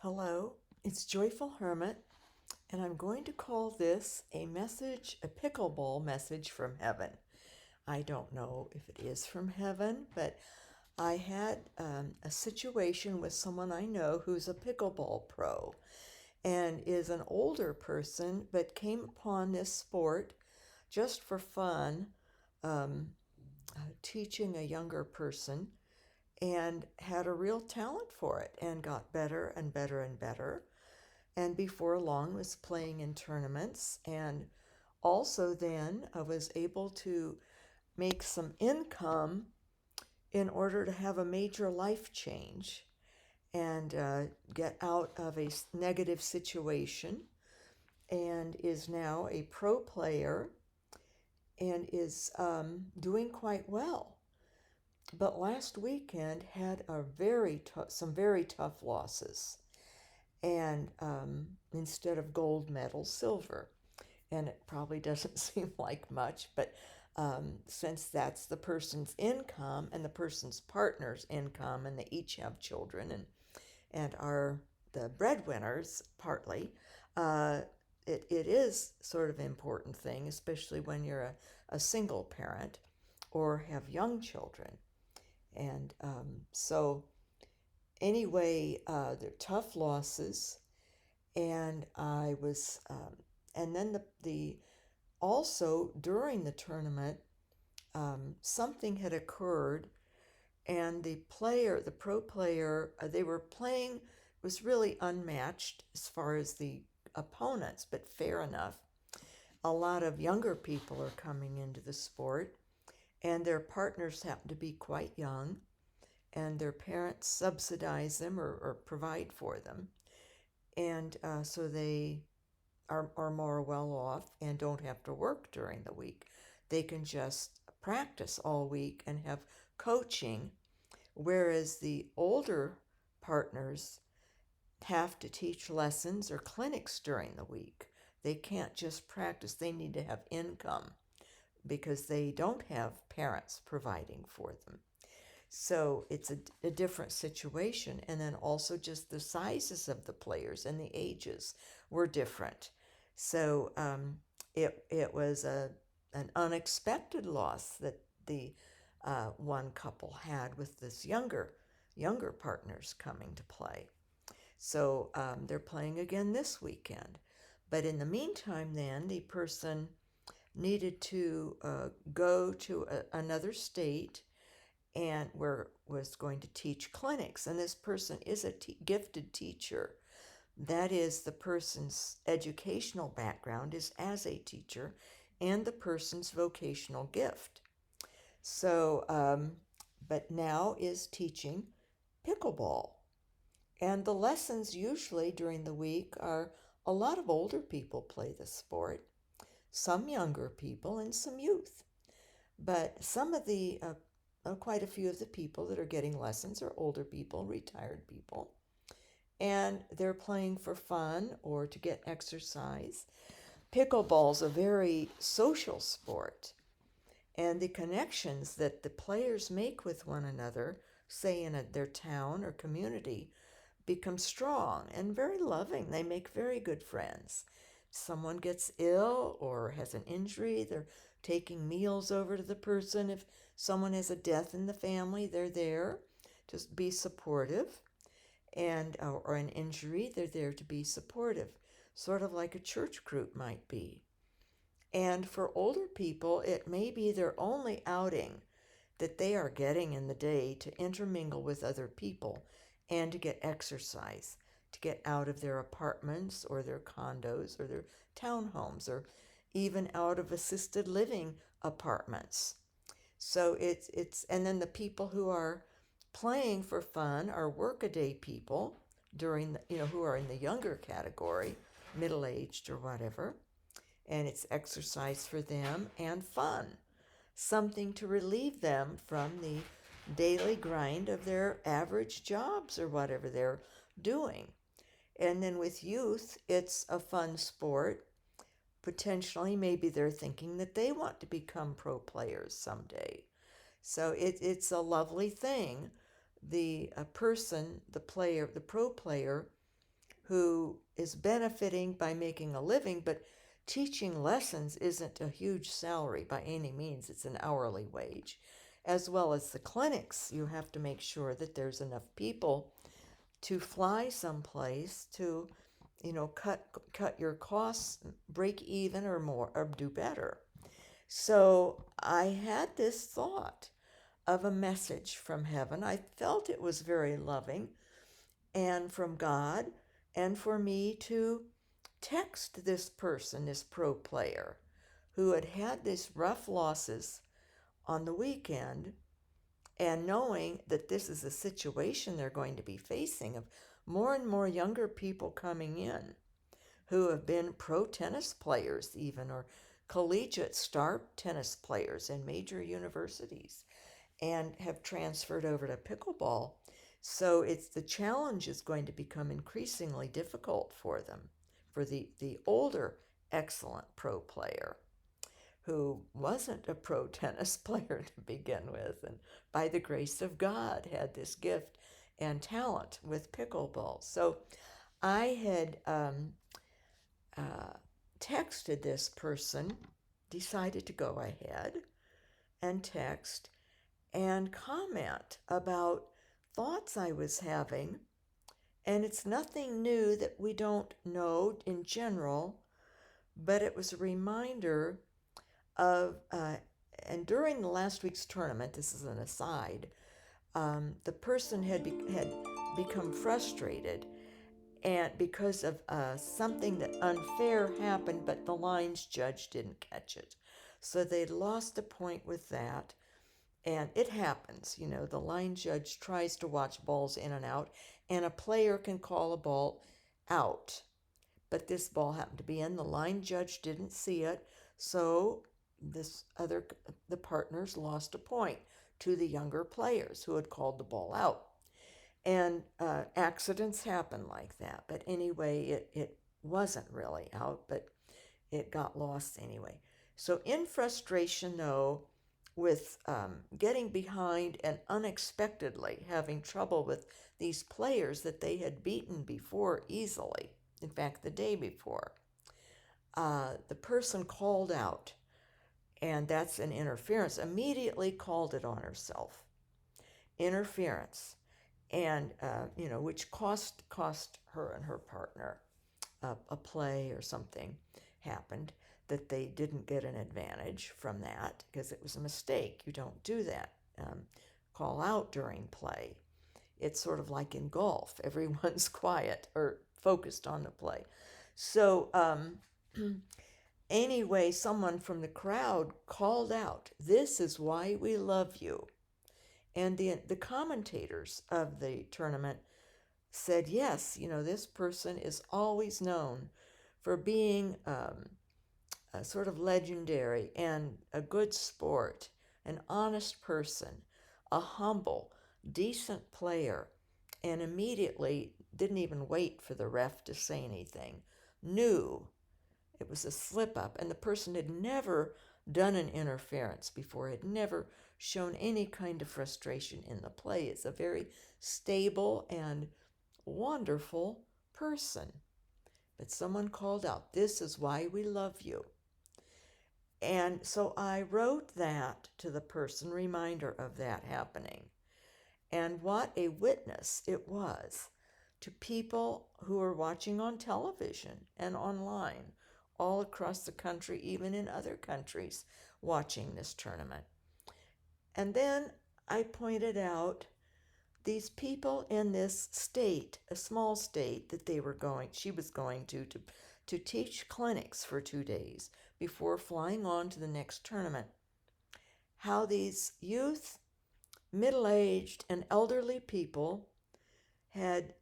Hello, it's Joyful Hermit, and I'm going to call this a pickleball message from heaven. I don't know if it is from heaven, but I had a situation with someone I know who's a pickleball pro and is an older person, but came upon this sport just for fun, um, teaching a younger person, and had a real talent for it and got better and better and better, and before long was playing in tournaments, and also then I was able to make some income in order to have a major life change and get out of a negative situation, and is now a pro player and is doing quite well. But last weekend had some very tough losses, and instead of gold medals, silver. And it probably doesn't seem like much, but since that's the person's income and the person's partner's income, and they each have children and are the breadwinners partly, uh, it is sort of an important thing, especially when you're a single parent or have young children. And so, anyway, they're tough losses, and I was, and then the also during the tournament, something had occurred, and the pro player, they were playing was really unmatched as far as the opponents, but fair enough. A lot of younger people are coming into the sport, and their partners happen to be quite young, and their parents subsidize them or provide for them, and so they are more well off and don't have to work during the week. They can just practice all week and have coaching, whereas the older partners have to teach lessons or clinics during the week. They can't just practice, they need to have income because they don't have parents providing for them. So it's a different situation. And then also just the sizes of the players and the ages were different. So it was an unexpected loss that the one couple had with this younger partners coming to play. So they're playing again this weekend. But in the meantime, then the person needed to go to another state and where was going to teach clinics. And this person is a gifted teacher. That is, the person's educational background is as a teacher and the person's vocational gift. So, but now is teaching pickleball. And the lessons usually during the week are a lot of older people play the sport, some younger people, and some youth. But some of quite a few of the people that are getting lessons are older people, retired people, and they're playing for fun or to get exercise. Pickleball's a very social sport, and the connections that the players make with one another, say in their town or community, become strong and very loving. They make very good friends. Someone gets ill or has an injury, they're taking meals over to the person. If someone has a death in the family, they're there to be supportive, and or an injury, they're there to be supportive, sort of like a church group might be. And for older people, it may be their only outing that they are getting in the day to intermingle with other people and to get exercise, to get out of their apartments or their condos or their townhomes or even out of assisted living apartments. So it's and then the people who are playing for fun are workaday people during the, who are in the younger category, middle-aged or whatever, and it's exercise for them and fun, something to relieve them from the daily grind of their average jobs or whatever they're doing. And then with youth, it's a fun sport. Potentially, maybe they're thinking that they want to become pro players someday. So it's a lovely thing. The person, the player, the pro player, who is benefiting by making a living, but teaching lessons isn't a huge salary by any means. It's an hourly wage. As well as the clinics, you have to make sure that there's enough people to fly someplace to, cut your costs, break even or more, or do better. So I had this thought of a message from heaven. I felt it was very loving and from God, and for me to text this person, this pro player, who had had these rough losses on the weekend, and knowing that this is a situation they're going to be facing of more and more younger people coming in who have been pro tennis players, even, or collegiate star tennis players in major universities, and have transferred over to pickleball. So it's the challenge is going to become increasingly difficult for them, for the older excellent pro player who wasn't a pro tennis player to begin with, and by the grace of God had this gift and talent with pickleball. So I had texted this person, decided to go ahead and text and comment about thoughts I was having. And it's nothing new that we don't know in general, but it was a reminder of, and during the last week's tournament, this is an aside, the person had become frustrated and because of something that unfair happened, but the lines judge didn't catch it. So they'd lost a point with that. And it happens, the line judge tries to watch balls in and out, and a player can call a ball out. But this ball happened to be in. The line judge didn't see it, so the partners lost a point to the younger players who had called the ball out. And accidents happen like that. But anyway, it wasn't really out, but it got lost anyway. So in frustration, though, with getting behind and unexpectedly having trouble with these players that they had beaten before easily, in fact, the day before, the person called out, and that's an interference, immediately called it on herself. Interference. And, which cost her and her partner a play or something happened that they didn't get an advantage from that because it was a mistake. You don't do that. Call out during play. It's sort of like in golf. Everyone's quiet or focused on the play. So anyway, someone from the crowd called out, "This is why we love you." And the commentators of the tournament said, yes, this person is always known for being a sort of legendary and a good sport, an honest person, a humble, decent player, and immediately didn't even wait for the ref to say anything, knew it was a slip up, and the person had never done an interference before, had never shown any kind of frustration in the play. It's a very stable and wonderful person. But someone called out, "This is why we love you." And so I wrote that to the person, reminder of that happening. And what a witness it was to people who are watching on television and online all across the country, even in other countries, watching this tournament. And then I pointed out these people in this state, a small state that she was going to teach clinics for 2 days before flying on to the next tournament, how these youth, middle-aged, and elderly people had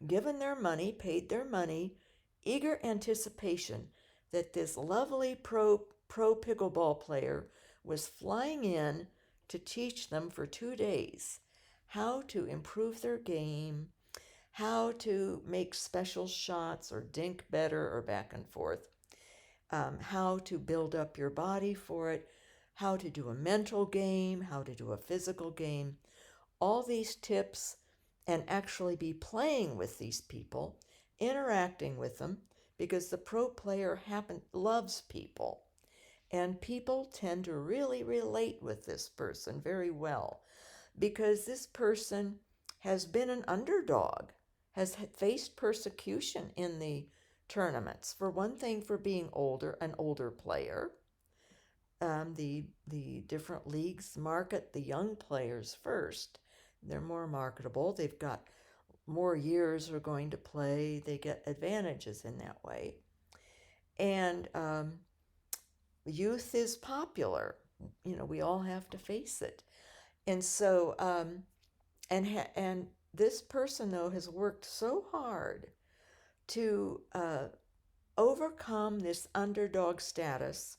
given their money, paid their money, eager anticipation that this lovely pro pickleball player was flying in to teach them for 2 days how to improve their game, how to make special shots or dink better or back and forth, how to build up your body for it, how to do a mental game, how to do a physical game, all these tips, and actually be playing with these people interacting with them because the pro player loves people. And people tend to really relate with this person very well because this person has been an underdog, has faced persecution in the tournaments. For one thing, for being an older player. The different leagues market the young players first. They're more marketable. They've got more years are going to play. They get advantages in that way. And youth is popular. We all have to face it. And so, and this person though has worked so hard to overcome this underdog status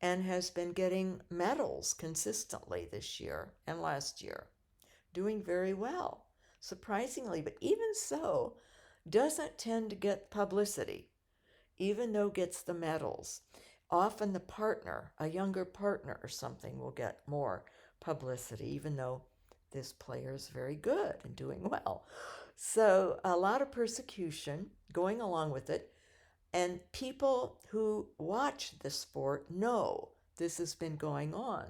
and has been getting medals consistently this year and last year, doing very well, surprisingly. But even so, doesn't tend to get publicity, even though gets the medals. Often the partner, a younger partner or something, will get more publicity, even though this player is very good and doing well. So a lot of persecution going along with it. And people who watch the sport know this has been going on.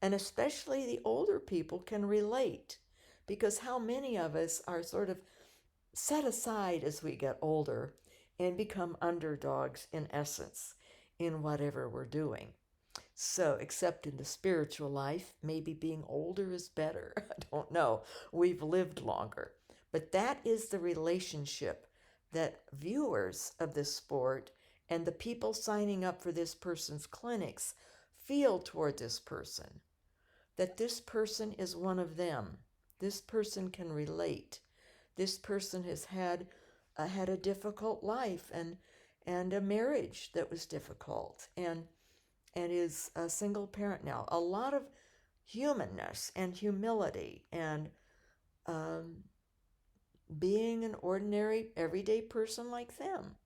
And especially the older people can relate because how many of us are sort of set aside as we get older and become underdogs in essence in whatever we're doing. So, except in the spiritual life, maybe being older is better. I don't know. We've lived longer. But that is the relationship that viewers of this sport and the people signing up for this person's clinics feel toward this person. That this person is one of them. This person can relate. This person has had a difficult life and a marriage that was difficult and is a single parent now. A lot of humanness and humility and um, being an ordinary, everyday person like them.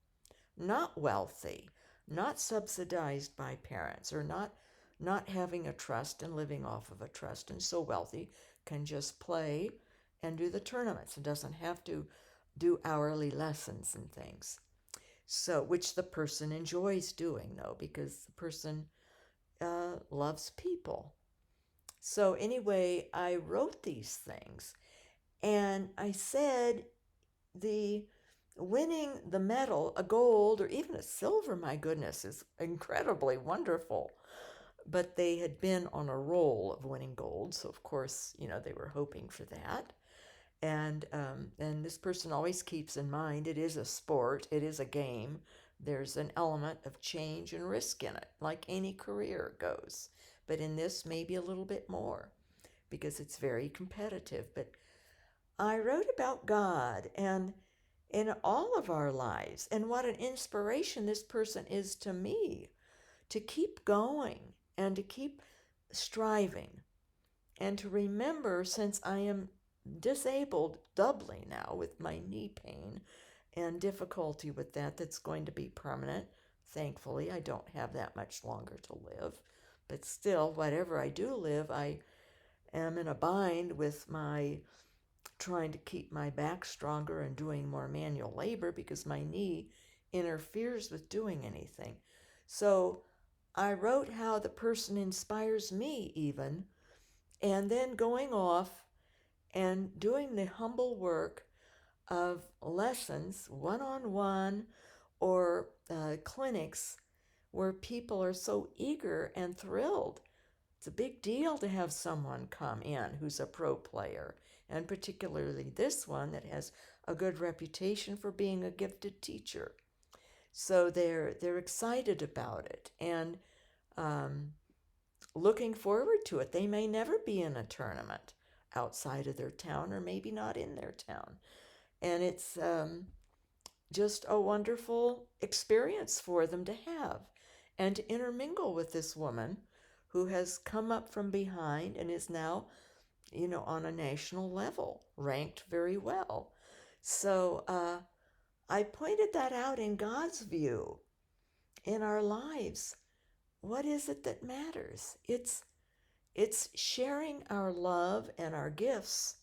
Not wealthy, not subsidized by parents, or not having a trust and living off of a trust, and so wealthy can just play and do the tournaments and doesn't have to do hourly lessons and things. So, which the person enjoys doing though, because the person loves people. So, anyway, I wrote these things and I said the winning the medal, a gold or even a silver, my goodness, is incredibly wonderful. But they had been on a roll of winning gold, so of course, they were hoping for that. And this person always keeps in mind it is a sport, it is a game. There's an element of change and risk in it, like any career goes. But in this, maybe a little bit more because it's very competitive. But I wrote about God and in all of our lives and what an inspiration this person is to me to keep going and to keep striving and to remember, since I am disabled doubly now with my knee pain and difficulty with that's going to be permanent. Thankfully, I don't have that much longer to live. But still, whatever I do live, I am in a bind with my trying to keep my back stronger and doing more manual labor because my knee interferes with doing anything. So I wrote how the person inspires me even, and then going off and doing the humble work of lessons, one-on-one, or clinics where people are so eager and thrilled. It's a big deal to have someone come in who's a pro player, and particularly this one that has a good reputation for being a gifted teacher. So they're excited about it and looking forward to it. They may never be in a tournament outside of their town, or maybe not in their town, and it's just a wonderful experience for them to have and to intermingle with this woman who has come up from behind and is now, on a national level, ranked very well. So I pointed that out in God's view in our lives. What is it that matters? It's sharing our love and our gifts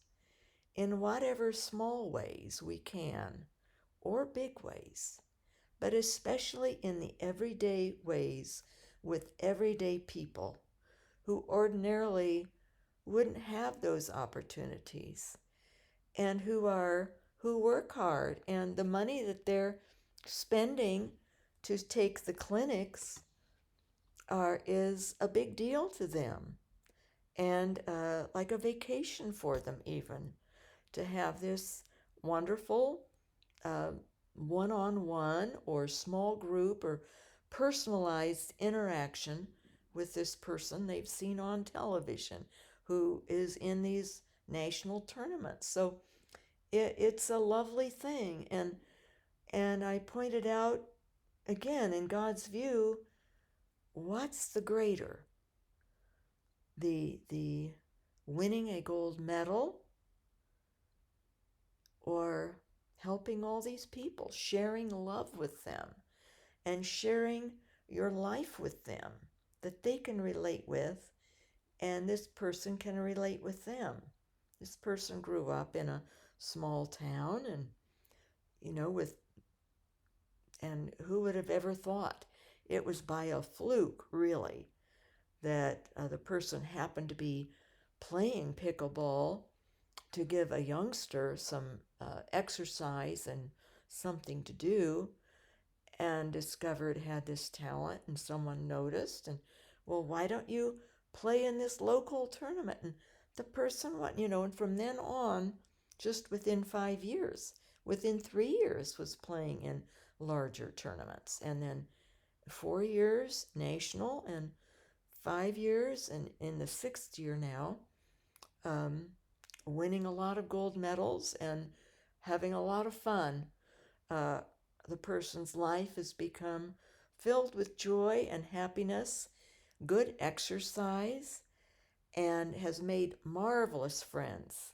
in whatever small ways we can or big ways, but especially in the everyday ways with everyday people who ordinarily wouldn't have those opportunities, and who work hard, and the money that they're spending to take the clinics is a big deal to them, and like a vacation for them, even to have this wonderful uh, one-on-one or small group or personalized interaction with this person they've seen on television who is in these national tournaments. So it's a lovely thing, and I pointed out again, in God's view, what's the greater, the winning a gold medal, or helping all these people, sharing love with them, and sharing your life with them that they can relate with, and this person can relate with them. This person grew up in a small town, and with and who would have ever thought? It was by a fluke, really, that the person happened to be playing pickleball to give a youngster some exercise and something to do, and discovered had this talent, and someone noticed, and, well, why don't you play in this local tournament? And the person went, and from then on, just within 5 years, within 3 years, was playing in larger tournaments, and then 4 years national, and 5 years, and in the sixth year now, um, winning a lot of gold medals and having a lot of fun. Uh, the person's life has become filled with joy and happiness, good exercise, and has made marvelous friends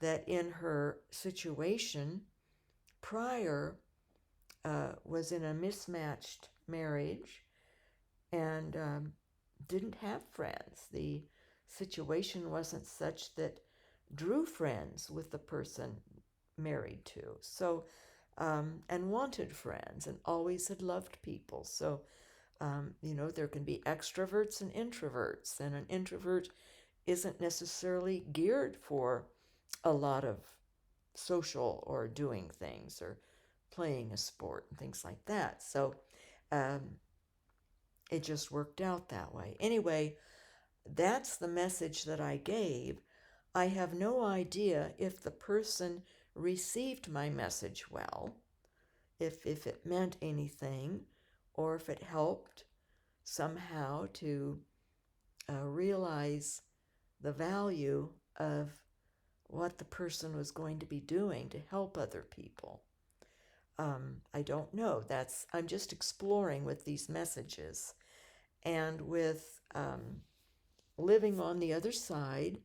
that in her situation prior was in a mismatched marriage, and didn't have friends. The situation wasn't such that drew friends with the person married to. So, and wanted friends, and always had loved people. So, there can be extroverts and introverts, and an introvert isn't necessarily geared for a lot of social or doing things or playing a sport and things like that. So, um, it just worked out that way. Anyway, that's the message that I gave. I have no idea if the person received my message well, if it meant anything, or if it helped somehow to realize the value of what the person was going to be doing to help other people. I don't know. I'm just exploring with these messages, and with living on the other side,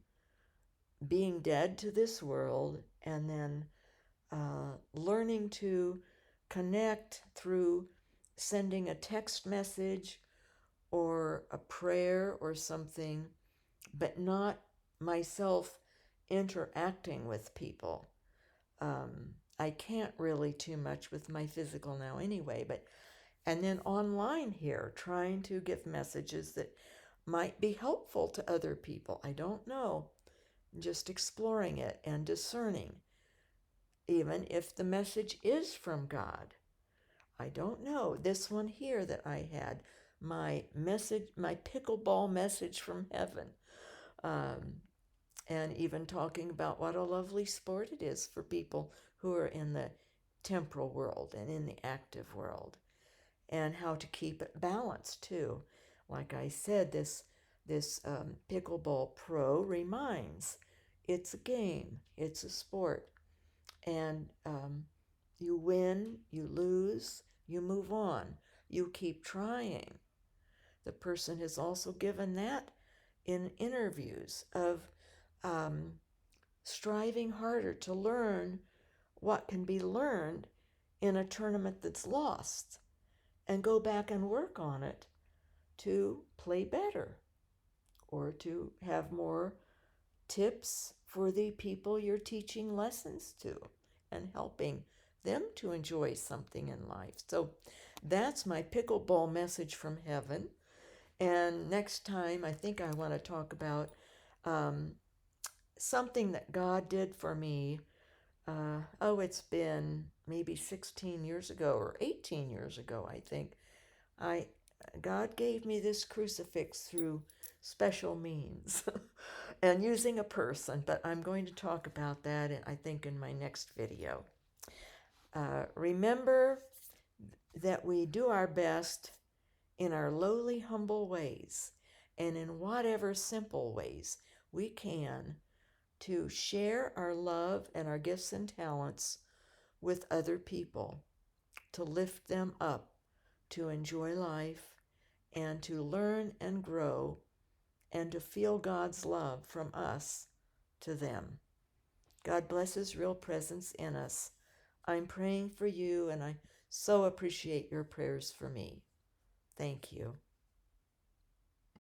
being dead to this world, and then learning to connect through sending a text message or a prayer or something, but not myself interacting with people. I can't really too much with my physical now anyway, and then online here, trying to give messages that might be helpful to other people. I don't know. Just exploring it and discerning, even if the message is from God. I don't know. This one here that I had, my pickleball message from heaven, um, and even talking about what a lovely sport it is for people who are in the temporal world and in the active world, and how to keep it balanced too. Like I said, this pickleball pro reminds, it's a game, it's a sport, and you win, you lose, you move on, you keep trying. The person has also given that in interviews of um, striving harder to learn what can be learned in a tournament that's lost, and go back and work on it to play better, or to have more tips for the people you're teaching lessons to and helping them to enjoy something in life. So that's my pickleball message from heaven. And next time, I think I want to talk about um, something that God did for me. It's been maybe 16 years ago or 18 years ago, I think. I God gave me this crucifix through special means and using a person, but I'm going to talk about that, I think, in my next video. Remember that we do our best in our lowly, humble ways and in whatever simple ways we can to share our love and our gifts and talents with other people, to lift them up, to enjoy life, and to learn and grow, and to feel God's love from us to them. God bless His real presence in us. I'm praying for you, and I so appreciate your prayers for me. Thank you.